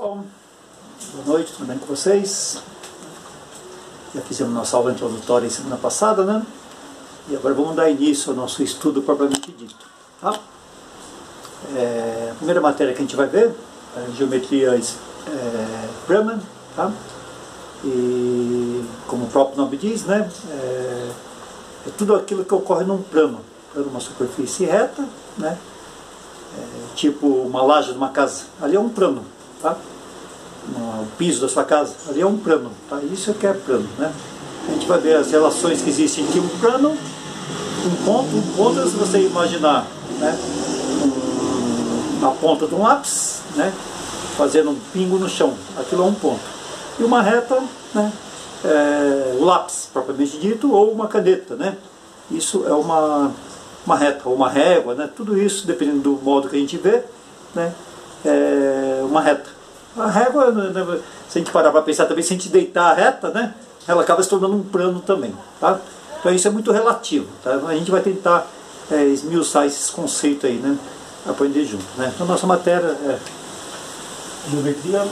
pessoal, boa noite, tudo bem com vocês? Já fizemos nossa aula introdutória em semana passada, né? E agora vamos dar início ao nosso estudo propriamente dito, tá? A primeira matéria que a gente vai ver é a geometria Brahman, tá? E como o próprio nome diz, né? É tudo aquilo que ocorre num plano, uma superfície reta, né? Tipo uma laje de uma casa, ali é um plano, tá? O piso da sua casa, ali é um plano, tá? Isso é que é plano, né? A gente vai ver as relações que existem entre um plano, um ponto, se você imaginar, né? Na ponta de um lápis, né? Fazendo um pingo no chão, aquilo é um ponto. E uma reta, né? O lápis, propriamente dito, ou uma caneta, né? Isso é uma reta, ou uma régua, né? Tudo isso, dependendo do modo que a gente vê, né? É uma reta. A régua, se a gente parar para pensar também, se a gente deitar a reta, né? Ela acaba se tornando um plano também, tá? Então isso é muito relativo, tá? A gente vai tentar esmiuçar esses conceitos aí, né? Aprender junto, né? Então nossa matéria é geometria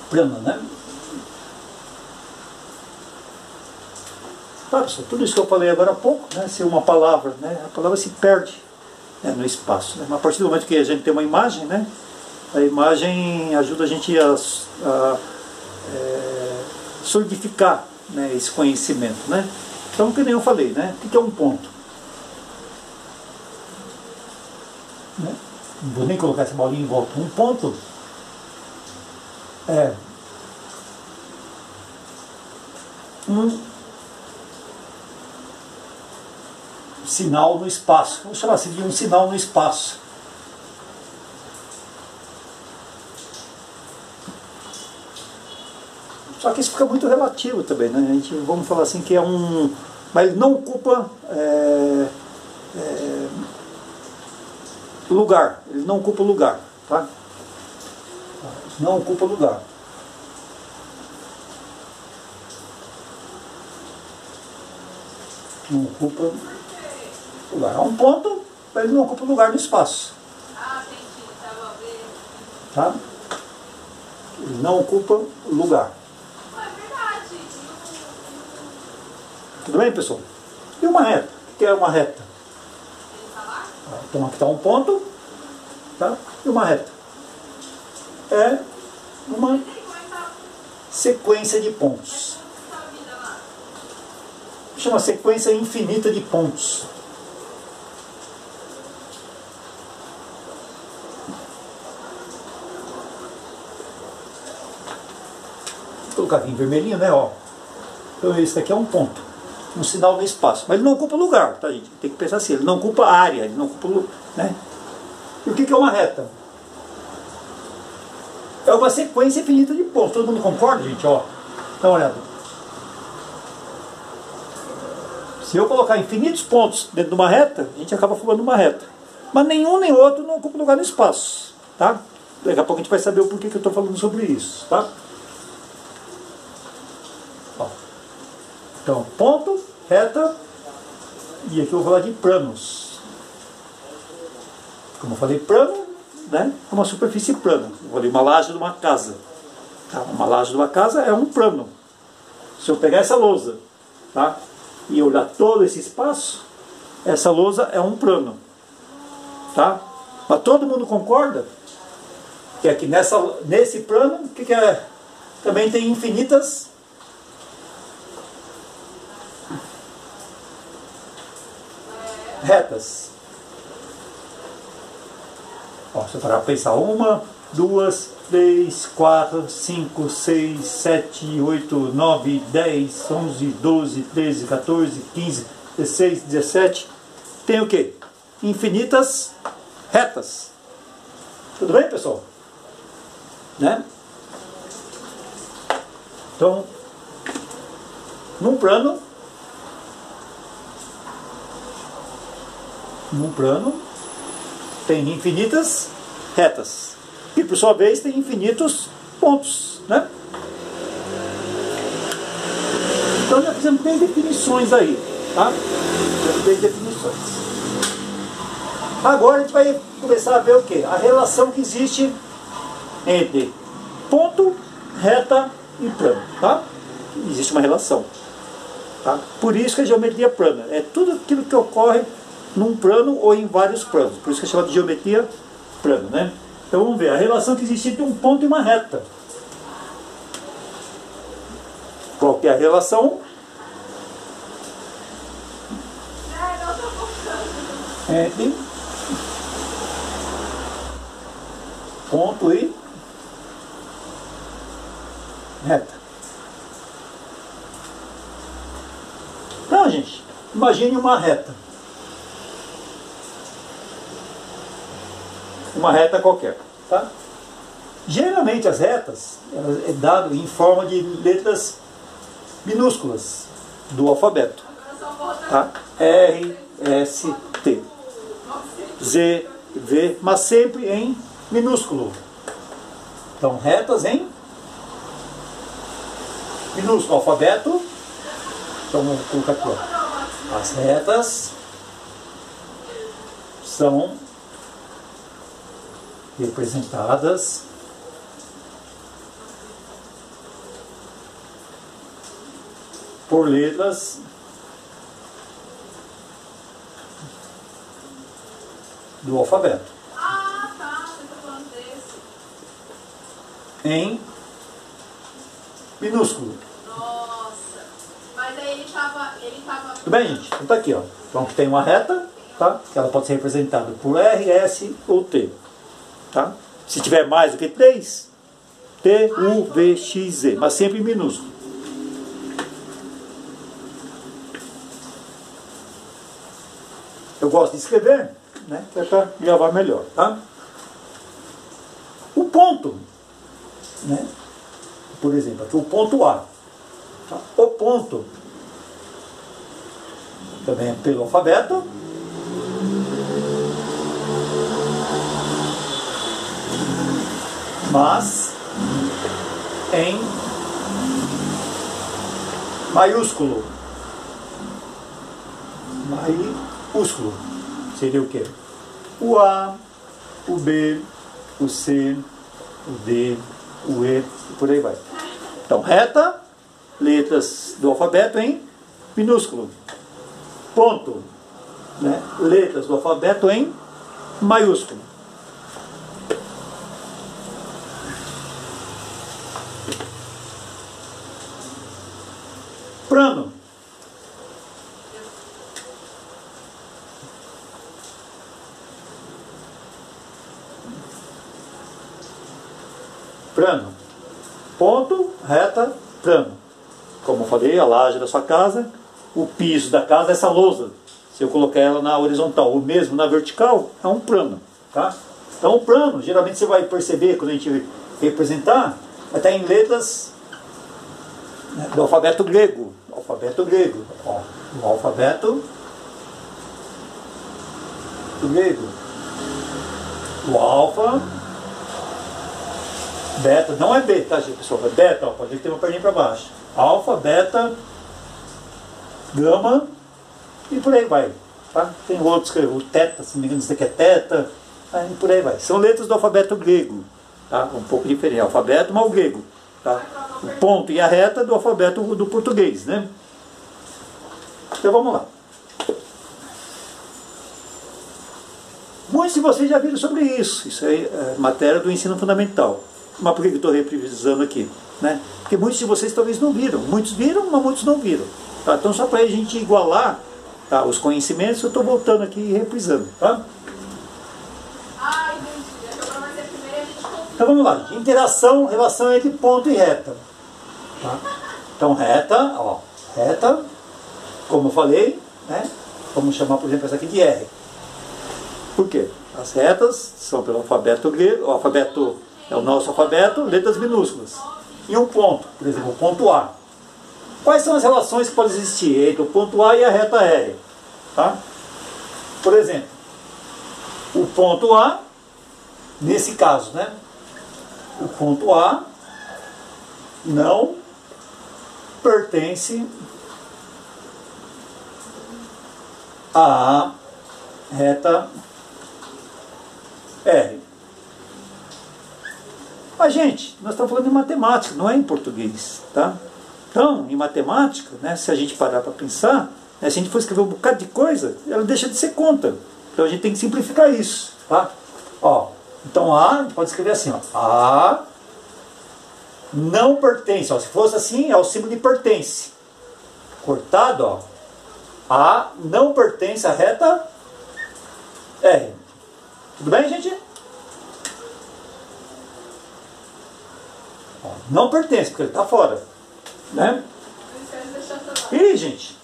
plana, né? Tá, pessoal, tudo isso que eu falei agora há pouco, né, se uma palavra, né, a palavra se perde, né, no espaço, né, mas a partir do momento que a gente tem uma imagem, né, a imagem ajuda a gente a solidificar, né, esse conhecimento, né. Então, que nem eu falei, né, o que é um ponto? Né? Não vou nem colocar essa bolinha em volta. Um ponto é um sinal no espaço. Vamos chamar assim de um sinal no espaço. Só que isso fica muito relativo também, né? A gente, vamos falar assim que é um... Mas ele não ocupa lugar. Ele não ocupa lugar, tá? Não ocupa lugar. Não ocupa lugar. É um ponto, mas ele não ocupa lugar no espaço. Tá? Ele não ocupa lugar. Tudo bem, pessoal? E uma reta? O que é uma reta? Então aqui está um ponto, tá? E uma reta. É uma sequência de pontos. Chama sequência infinita de pontos. Vou colocar aqui em vermelhinho, né? Ó. Então esse daqui é um ponto, um sinal no espaço. Mas ele não ocupa lugar, tá, gente? Tem que pensar assim, ele não ocupa área, ele não ocupa, né? E o que é uma reta? É uma sequência infinita de pontos. Todo mundo concorda, gente? Ó, dá uma olhada. Se eu colocar infinitos pontos dentro de uma reta, a gente acaba formando uma reta. Mas nenhum nem outro não ocupa lugar no espaço, tá? Daqui a pouco a gente vai saber o porquê que eu estou falando sobre isso, tá? Ó. Então, ponto, reta, e aqui eu vou falar de planos. Como eu falei, plano, né? É uma superfície plana. Eu falei uma laje de uma casa. Tá? Uma laje de uma casa é um plano. Se eu pegar essa lousa, tá? E olhar todo esse espaço, essa lousa é um plano, tá? Mas todo mundo concorda que aqui nesse plano, o que é? Também tem infinitas retas. Ó, se eu parar para pensar, 1, 2, 3, 4, 5, 6, 7, 8, 9, 10, 11, 12, 13, 14, 15, 16, 17. Tem o quê? Infinitas retas. Tudo bem, pessoal? Né? Então, num plano tem infinitas retas. E por sua vez tem infinitos pontos, né? Então já fizemos 10 definições aí, tá? Já 10 definições. Agora a gente vai começar a ver o quê? A relação que existe entre ponto, reta e plano. Tá? Existe uma relação. Tá? Por isso que a geometria plana é tudo aquilo que ocorre num plano ou em vários planos. Por isso que é chamado de geometria plana. Né? Então vamos ver a relação que existe entre um ponto e uma reta. Qual que é a relação? Entre ponto e reta. Então, gente, imagine uma reta. Uma reta qualquer. Tá? Geralmente as retas é dado em forma de letras minúsculas do alfabeto. Tá? R, S, T, Z, V, mas sempre em minúsculo. Então, retas em minúsculo. Alfabeto. Então, vamos colocar aqui. Ó. As retas são representadas por letras do alfabeto. Ah, tá, você está falando desse. Em minúsculo. Nossa. Mas aí ele tava. Tudo bem, gente? Então tá aqui, ó. Então tem uma reta, tá? Que ela pode ser representada por R, S ou T. Tá? Se tiver mais do que 3, T, U, V, X, Z. Mas sempre em minúsculo. Eu gosto de escrever, né? Que é para gravar melhor, tá? O ponto, né? Por exemplo, aqui o ponto A. Tá? O ponto também é pelo alfabeto. Mas em maiúsculo. Maiúsculo. Seria o quê? O A, o B, o C, o D, o E e por aí vai. Então, reta, letras do alfabeto em minúsculo. Ponto, né? Letras do alfabeto em maiúsculo. Plano. Plano. Ponto, reta, plano. Como eu falei, a laje da sua casa, o piso da casa é essa lousa. Se eu colocar ela na horizontal ou mesmo na vertical, é um plano. Tá? Então o plano, geralmente você vai perceber quando a gente representar, vai estar em letras do alfabeto grego. Alfabeto grego. Ó, o alfabeto grego. O alfa, beta, não é B, tá, pessoal? É beta, ó, pode ter uma perninha para baixo. Alfa, beta, gama e por aí vai. Tá? Tem outros, o teta, se não me engano, isso aqui é teta, e por aí vai. São letras do alfabeto grego. Tá? Um pouco diferente. Alfabeto, mas o grego. Tá? O ponto e a reta do alfabeto do português, né? Então vamos lá. Muitos de vocês já viram sobre isso. Isso é matéria do ensino fundamental. Mas por que eu estou revisando aqui? Né? Porque muitos de vocês talvez não viram. Muitos viram, mas muitos não viram. Tá? Então só para a gente igualar, tá, os conhecimentos, eu estou voltando aqui e reprisando. Tá? Ah, entendi. Agora vai ser a primeira e a gente confia. Então vamos lá. Interação, relação entre ponto e reta. Tá? Então reta, ó, reta, como eu falei, né? Vamos chamar, por exemplo, essa aqui de R. Por quê? As retas são pelo alfabeto grego, o alfabeto é o nosso alfabeto, letras minúsculas. E um ponto, por exemplo, o ponto A. Quais são as relações que podem existir entre o ponto A e a reta R? Tá? Por exemplo, o ponto A, nesse caso, né? O ponto A não pertence à reta R. Mas, gente, nós estamos falando de matemática, não é em português, tá? Então, em matemática, né, se a gente parar para pensar, né, se a gente for escrever um bocado de coisa, ela deixa de ser conta. Então a gente tem que simplificar isso, tá? Ó, então A, a gente pode escrever assim, ó. A não pertence, ó. Se fosse assim, é o símbolo de pertence. Cortado, ó. A não pertence à reta R. Tudo bem, gente? Ó, não pertence, porque ele está fora. Né? E, gente,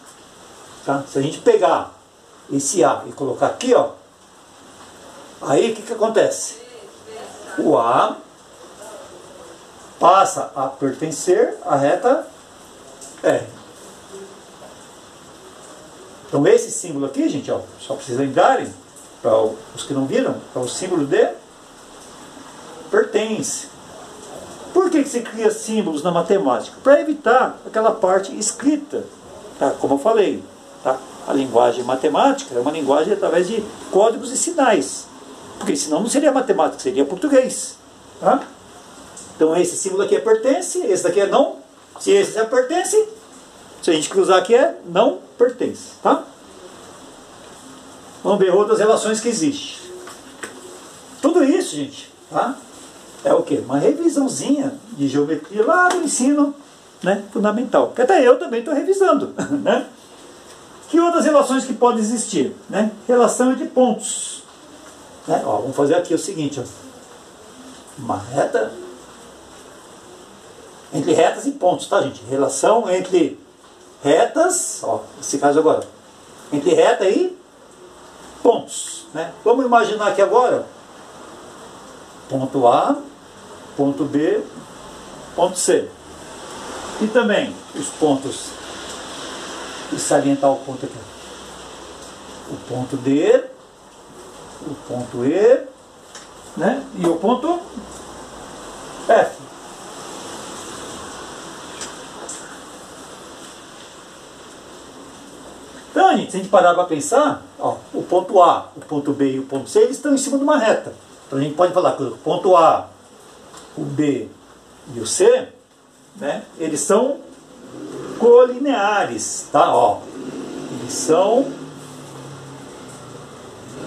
tá? Se a gente pegar esse A e colocar aqui, ó, aí o que acontece? O A passa a pertencer à reta R. Então esse símbolo aqui, gente, ó, só precisa lembrarem, para os que não viram, é o símbolo de pertence. Por que você cria símbolos na matemática? Para evitar aquela parte escrita, tá? Como eu falei, tá? A linguagem matemática é uma linguagem através de códigos e sinais, porque senão não seria matemática, seria português, tá? Então esse símbolo aqui é pertence, esse daqui é não. Se esse é pertence, se a gente cruzar aqui é não pertence, tá? Vamos ver outras relações que existem. Tudo isso, gente, tá? É o quê? Uma revisãozinha de geometria lá do ensino, né, fundamental. Que até eu também estou revisando, né? Que outras relações que podem existir? Né? Relação entre pontos. Né? Ó, vamos fazer aqui o seguinte, ó. Uma reta entre retas e pontos, tá, gente? Relação entre retas, ó, nesse caso agora, entre reta e pontos, né? Vamos imaginar aqui agora ponto A, ponto B, ponto C. E também os pontos, e salientar o ponto aqui, o ponto D, o ponto E, né? E o ponto F. Então, gente, se a gente parar para pensar, ó, o ponto A, o ponto B e o ponto C, eles estão em cima de uma reta. Então a gente pode falar que o ponto A, o B e o C, né, eles são colineares, tá? Ó, eles são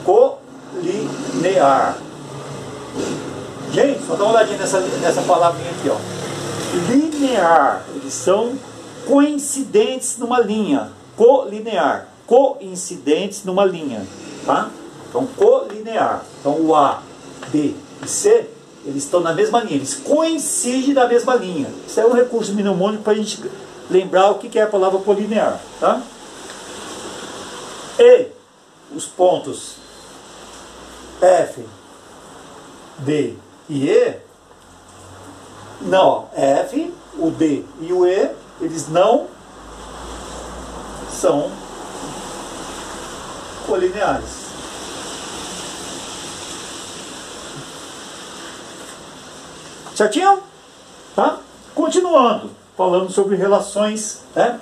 colinear. Gente, só dá uma olhadinha nessa palavrinha aqui, ó. Linear. Eles são coincidentes numa linha. Colinear. Coincidentes numa linha, tá? Então, colinear. Então, o A, B e C, eles estão na mesma linha. Eles coincidem na mesma linha. Isso é um recurso mnemônico para a gente lembrar o que é a palavra colinear, tá? E os pontos F, D e E, não, F, o D e o E, eles não são colineares. Certinho? Tá? Continuando, falando sobre relações, né?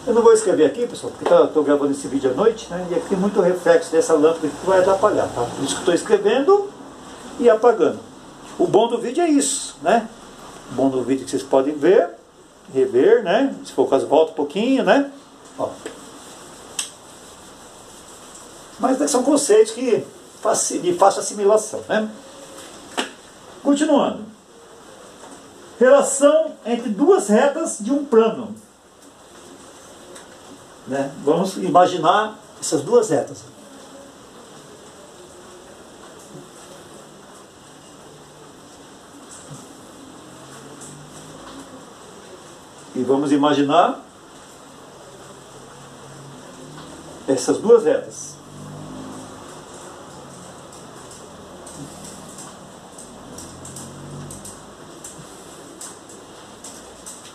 Eu não vou escrever aqui, pessoal, porque estou gravando esse vídeo à noite, né? E aqui tem muito reflexo dessa lâmpada que vai atrapalhar, tá? Por isso que estou escrevendo e apagando. O bom do vídeo é isso, né? O bom do vídeo é que vocês podem ver, rever, né? Se for o caso, volta um pouquinho, né? Ó. Mas são conceitos que de fácil assimilação, né? Continuando. Relação entre duas retas de um plano. Né? Vamos imaginar essas duas retas. E vamos imaginar essas duas retas.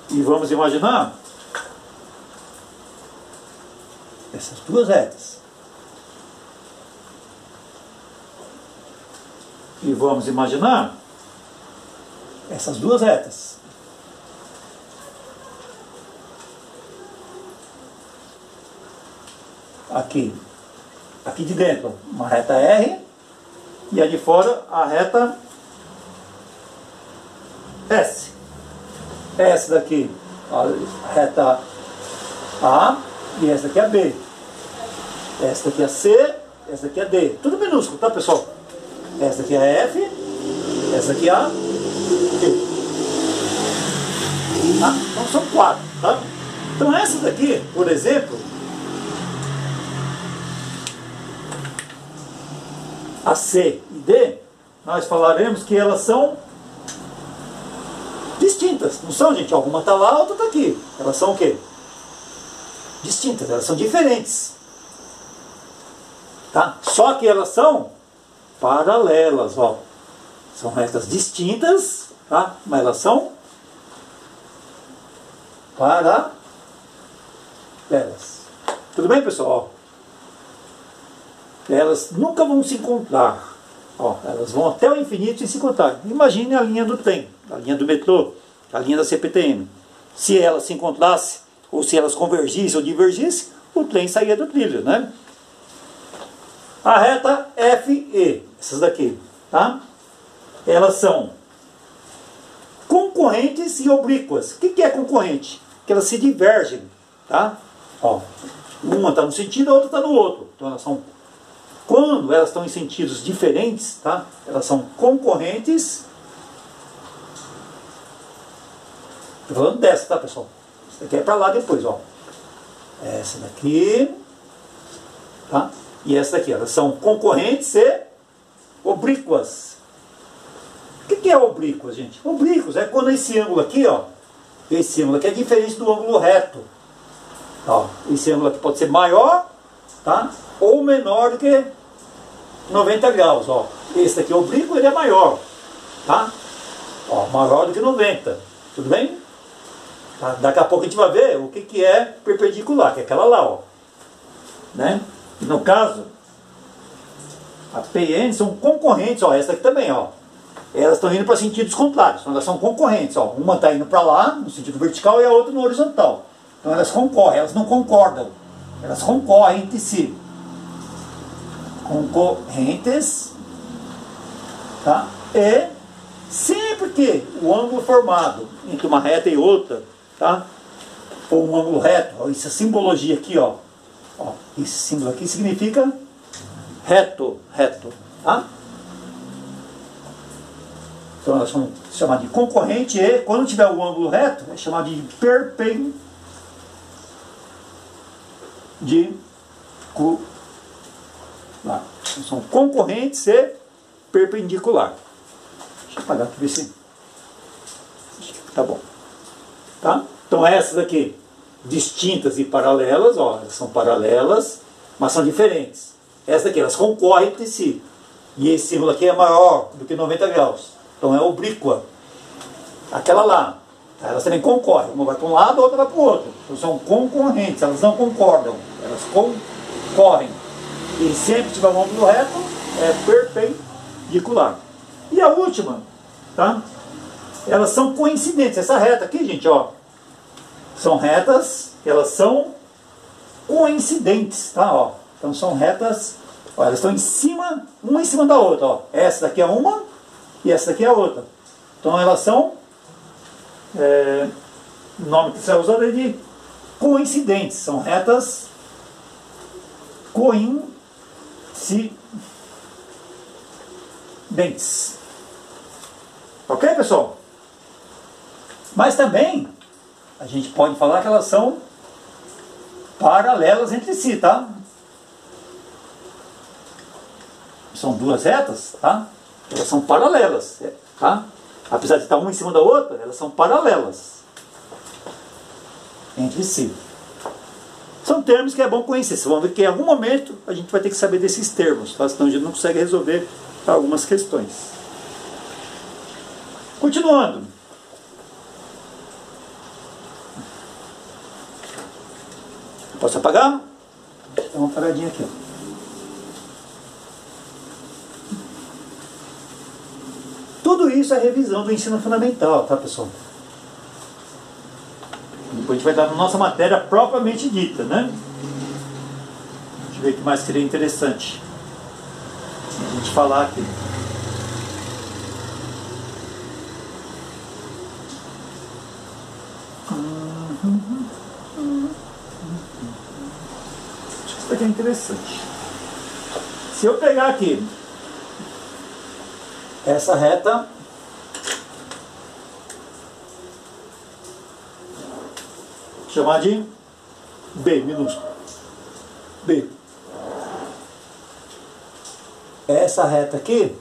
E vamos imaginar essas duas retas. E vamos imaginar essas duas retas. Aqui aqui de dentro uma reta R e a de fora a reta S. Essa daqui a reta A e essa daqui é a B. Essa daqui é a C, essa daqui é a D. Tudo minúsculo, tá, pessoal? Essa daqui é a F, essa daqui é a D. Tá? Então são 4, tá? Então essa daqui, por exemplo, a C e D, nós falaremos que elas são distintas. Não são, gente? Uma está lá, a outra está aqui. Elas são o quê? Distintas, elas são diferentes. Tá? Só que elas são paralelas, ó. São retas distintas, tá? Mas elas são paralelas. Tudo bem, pessoal? Elas nunca vão se encontrar. Ó, elas vão até o infinito e se encontrar. Imagine a linha do trem, a linha do metrô, a linha da CPTM. Se elas se encontrassem, ou se elas convergissem ou divergissem, o trem saía do trilho, né? A reta FE, essas daqui, tá? Elas são concorrentes e oblíquas. O que é concorrente? Que elas se divergem, tá? Ó, uma está no sentido, a outra está no outro. Então elas são, quando elas estão em sentidos diferentes, tá? Elas são concorrentes. Estou falando dessa, tá, pessoal? Essa daqui é para lá depois, ó. Essa daqui, tá? E essa daqui, elas são concorrentes e oblíquas. O que é oblíquas, gente? Oblíquos é quando esse ângulo aqui, ó, esse ângulo aqui é diferente do ângulo reto. Ó, esse ângulo aqui pode ser maior, tá? Ou menor do que 90 graus, ó. Esse daqui, oblíquo, ele é maior, tá? Ó, maior do que 90, tudo bem? Tá? Daqui a pouco a gente vai ver o que é perpendicular, que é aquela lá, ó. Né? E no caso, a PN são concorrentes, ó, essa aqui também, ó. Elas estão indo para sentidos contrários, então elas são concorrentes, ó. Uma está indo para lá, no sentido vertical, e a outra no horizontal. Então elas concorrem, elas não concordam. Elas concorrem entre si. Concorrentes, tá? E sempre que o ângulo formado entre uma reta e outra, tá? Ou um ângulo reto, ó, essa simbologia aqui, ó. Ó, esse símbolo aqui significa reto, reto, tá? Então elas são chamadas de concorrente e, quando tiver o ângulo reto, é chamado de perpendicular. São concorrentes e perpendicular. Deixa eu apagar aqui, ver se tá bom. Tá? Então essas aqui, distintas e paralelas, ó, elas são paralelas, mas são diferentes. Essas daqui, elas concorrem entre si. E esse símbolo aqui é maior do que 90 graus. Então é oblíqua. Aquela lá, elas também concorrem. Uma vai para um lado, a outra vai para o outro. Então são concorrentes, elas não concordam. Elas concorrem. E sempre que tiver um ângulo reto, é perpendicular. E a última, tá? Elas são coincidentes. Essa reta aqui, gente, ó, são retas, elas são coincidentes, tá? Ó, então são retas, ó, elas estão em cima, uma em cima da outra, ó. Essa daqui é uma e essa daqui é a outra. Então elas são, o nome que você usa é de coincidentes, são retas coincidentes. Ok, pessoal? Mas também a gente pode falar que elas são paralelas entre si, tá? São duas retas, tá? Elas são paralelas, tá? Apesar de estar uma em cima da outra, elas são paralelas entre si. São termos que é bom conhecer. Vocês vão ver que em algum momento a gente vai ter que saber desses termos, tá? Senão a gente não consegue resolver algumas questões. Continuando. Posso apagar? Dá uma paradinha aqui, ó. Tudo isso é revisão do ensino fundamental, tá, pessoal? Depois a gente vai dar na nossa matéria propriamente dita, né? Deixa ver o que mais seria interessante a gente falar aqui. Acho que isso daqui é interessante. Se eu pegar aqui essa reta, chamar de B minúsculo, B. Essa reta aqui,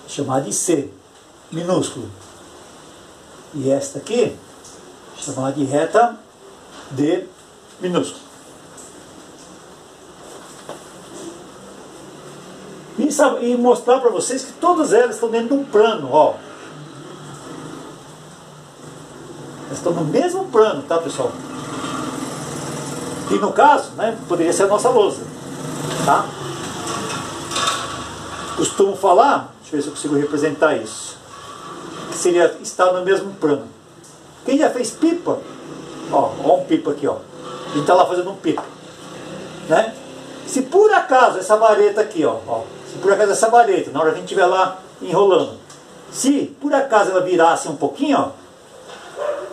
chamar de C minúsculo. E esta aqui, chamar de reta D minúsculo. E mostrar para vocês que todas elas estão dentro de um plano, ó. Elas estão no mesmo plano, tá, pessoal? E no caso, né, poderia ser a nossa lousa, tá? Costumo falar, deixa eu ver se eu consigo representar isso, que seria estar no mesmo plano. Quem já fez pipa, ó um pipa aqui, ó. A gente está lá fazendo um pipa, né? Se por acaso essa vareta aqui, ó, se por acaso essa vareta, na hora que a gente estiver lá enrolando, se por acaso ela virasse um pouquinho, ó,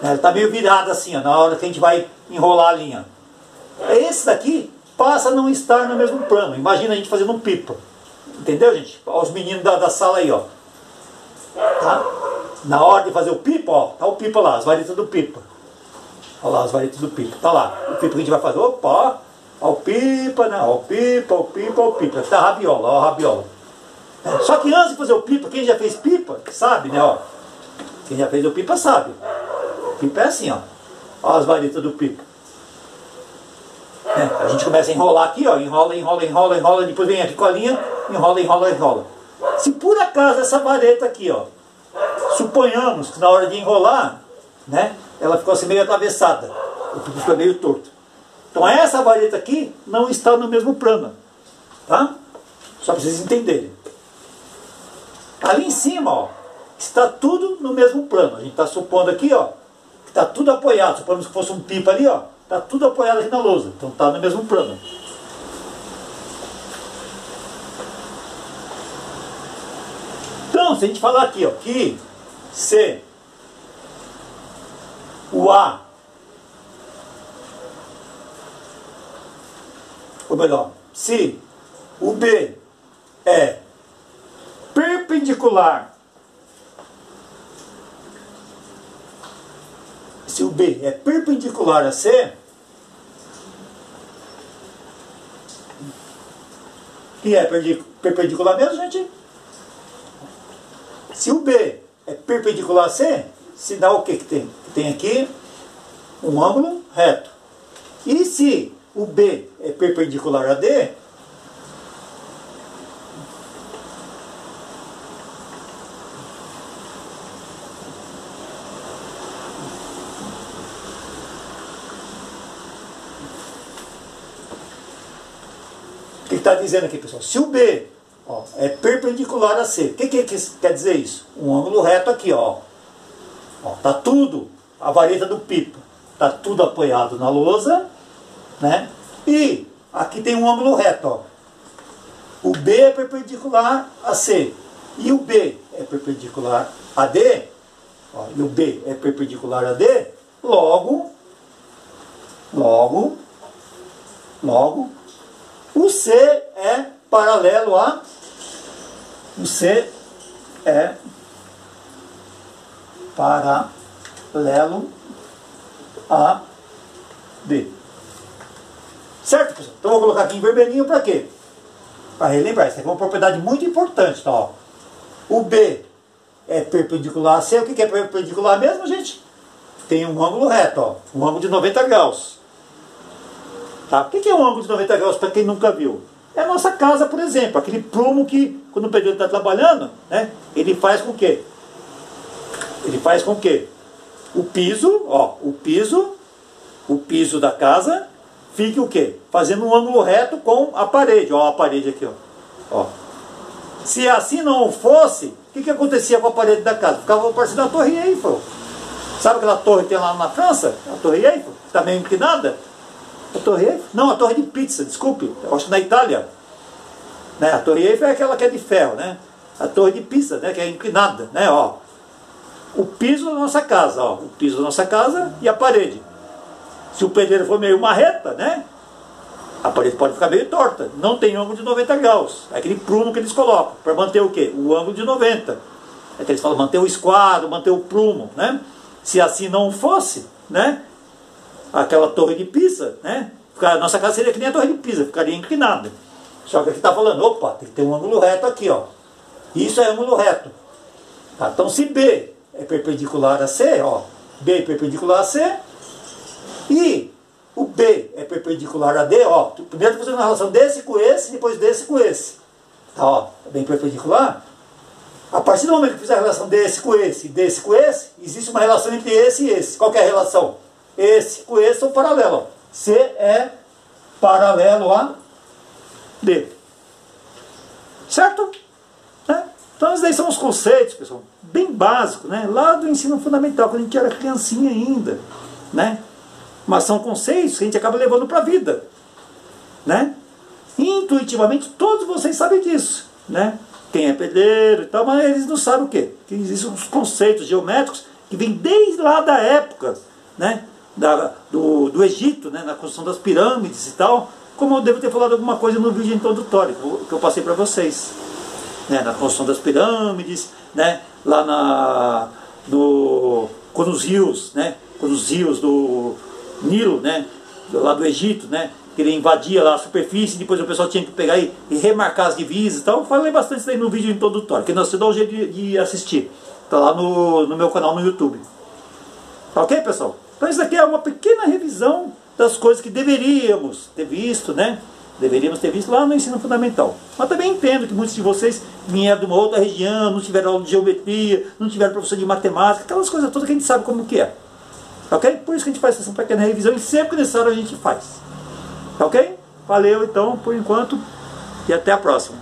ela está meio virada assim, ó, na hora que a gente vai enrolar a linha. Esse daqui passa a não estar no mesmo plano. Imagina a gente fazendo um pipa. Entendeu, gente? Olha os meninos da sala aí, ó. Tá? Na hora de fazer o pipa, ó, tá o pipa lá, as varetas do pipa. Olha lá as varetas do pipa. Tá lá. O pipa que a gente vai fazer. Opa, ó o pipa, né? Ó o pipa, o pipa, ó o pipa. Tá a rabiola, ó a rabiola. Só que antes de fazer o pipa, quem já fez pipa, sabe, né? Ó. Quem já fez o pipa sabe. O pipa é assim, ó. Ó as varetas do pipa. A gente começa a enrolar aqui, ó. Enrola, enrola, enrola, enrola. Depois vem aqui com a linha. Enrola, enrola, enrola. Se por acaso essa vareta aqui, ó, suponhamos que na hora de enrolar, né, ela ficou assim meio atravessada. O pipa ficou meio torto. Então essa vareta aqui não está no mesmo plano. Tá? Só para vocês entenderem. Ali em cima, ó, está tudo no mesmo plano. A gente está supondo aqui, ó, que está tudo apoiado. Suponhamos que fosse um pipa ali, ó. Está tudo apoiado aqui na lousa. Então está no mesmo plano. Então, se a gente falar aqui, ó, que se o A, ou melhor, se o B é perpendicular, se o B é perpendicular a C, que é perpendicular mesmo, gente? Se o B é perpendicular a C, se dá o que tem? Tem aqui um ângulo reto. E se o B é perpendicular a D, o que está dizendo aqui, pessoal? Se o B, ó, é perpendicular a C, o que quer dizer isso? Um ângulo reto aqui, ó. Tá tudo, a vareta do pipa, tá tudo apoiado na lousa, né? E aqui tem um ângulo reto, ó. O B é perpendicular a C e o B é perpendicular a D, ó, e o B é perpendicular a D, logo, o C é paralelo a... O C é paralelo a D. Certo, pessoal? Então eu vou colocar aqui em vermelhinho para quê? Para relembrar. Isso aqui é uma propriedade muito importante. Tá, ó. O B é perpendicular a C. O que é perpendicular mesmo, gente? Tem um ângulo reto, ó. Um ângulo de 90 graus. Tá? O que é um ângulo de 90 graus para quem nunca viu? É a nossa casa, por exemplo. Aquele prumo que, quando o pedreiro está trabalhando, né, ele faz com que? Ele faz com que o piso, ó, o piso da casa fique o quê? Fazendo um ângulo reto com a parede. Ó, a parede aqui, ó. Se assim não fosse, o que acontecia com a parede da casa? Ficava parecendo a Torre Eiffel. Sabe aquela torre que tem lá na França? A Torre Eiffel, que está meio inclinada? A Torre Eiffel? Não, a Torre de Pisa, desculpe. Eu acho que na Itália. Né? A Torre Eiffel é aquela que é de ferro, né? A Torre de Pisa, né? Que é inclinada, né? Ó, o piso da nossa casa, ó. O piso da nossa casa e a parede. Se o pedreiro for meio marreta, né? A parede pode ficar meio torta. Não tem ângulo de 90 graus. É aquele prumo que eles colocam. Para manter o quê? O ângulo de 90. É que eles falam manter o esquadro, manter o prumo, né? Se assim não fosse, né? Aquela torre de Pisa, né? A nossa casa seria que nem a torre de Pisa, ficaria inclinada. Só que aqui está falando, opa, tem que ter um ângulo reto aqui, ó. Isso é ângulo reto. Tá? Então se B é perpendicular a C, ó. B é perpendicular a C. E o B é perpendicular a D, ó. Primeiro fazendo uma relação desse com esse, depois desse com esse. Tá, ó. Bem perpendicular. A partir do momento que fizer a relação desse com esse e desse com esse, existe uma relação entre esse e esse. Qual que é a relação? Esse com esse são paralelos. C é paralelo a D. Certo? Né? Então esses daí são os conceitos, pessoal, bem básicos, né? Lá do ensino fundamental, quando a gente era criancinha ainda. Né? Mas são conceitos que a gente acaba levando para a vida. Né? Intuitivamente, todos vocês sabem disso. Né? Quem é pedreiro e tal, mas eles não sabem o quê? Que existem uns conceitos geométricos que vêm desde lá da época, né? do Egito, né? Na construção das pirâmides e tal, como eu devo ter falado alguma coisa no vídeo introdutório que eu passei para vocês. Né? Na construção das pirâmides, né? Lá quando os rios, né? Quando os rios do Nilo, né? Lá do Egito, né? Que ele invadia lá a superfície, depois o pessoal tinha que pegar e remarcar as divisas e tal. Eu falei bastante isso aí no vídeo introdutório, que você dá um jeito de assistir. Está lá no meu canal no YouTube. Ok, pessoal? Então isso aqui é uma pequena revisão das coisas que deveríamos ter visto, né? Deveríamos ter visto lá no ensino fundamental. Mas também entendo que muitos de vocês vieram de uma outra região, não tiveram aula de geometria, não tiveram professor de matemática, aquelas coisas todas que a gente sabe como que é. Ok? Por isso que a gente faz essa pequena revisão e sempre que necessário a gente faz. Ok? Valeu então, por enquanto, e até a próxima.